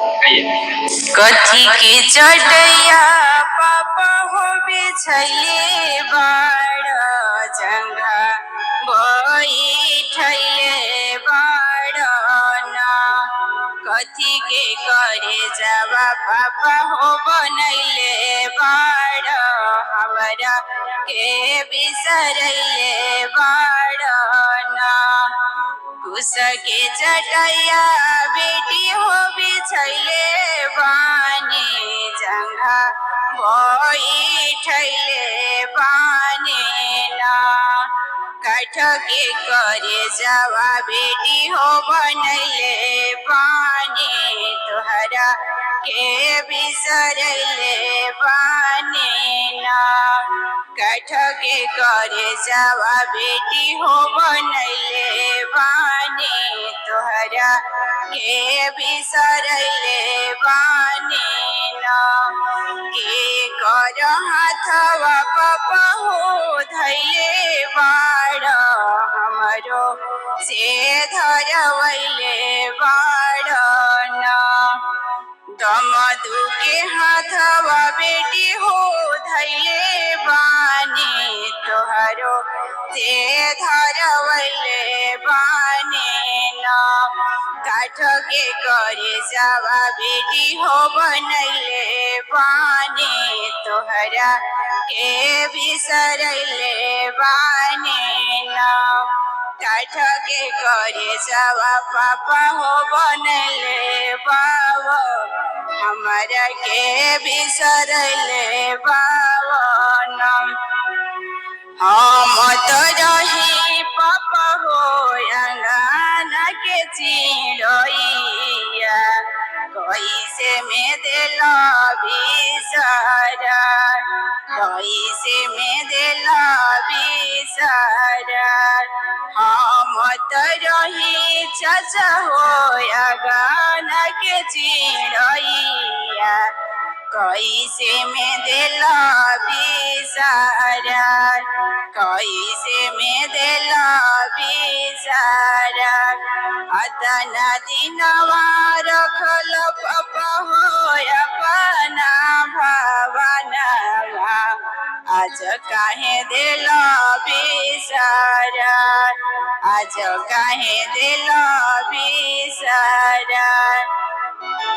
कथी के चटैया पापा हो बिछैले बाड़ जंघा बैठैले बाड़ ना कथी के करे जावा पापा हो बनैले बाड़ हमरा के बिसरैले बाड़ ना कुश के चटैया बेटी हो बिछैले बानी जंघा बैठैले बानी ना काठ के करे जावा बेटी हो बनैले बानी तोहरा के बिसरैले बानी ना काठ के करे जावा बेटी हो बनैले बानी तोहरा के बिसरैले बानी ना के कर हाथवा पापा हो धैले बाड़ हमरो से धरवैले बाड़ ना दमदू के हाथवा बेटी हो धैले बानी तोहरो से धरवैले बानी ना काठ के करे जावा बेटी हो बनैले बानी तोहरा के बिसरैले बानी ना काठ के करे जावा पापा हो बनैले बाबा हमरा के बिसरैले बावन हम तो रही पापा हो अंगना के चिड़ैया कैसे में दिला बिसरा कैसे में दिला बिसरा हम तो रही चाचा हो अंगना के चिड़ैया कैसे में दिला बिसरा कैसे में दिला बिसरा अतना दिनवा रखल पापा हो अपना भवनवा आज काहे दिला बिसरा आज काहे दिला बिसरा।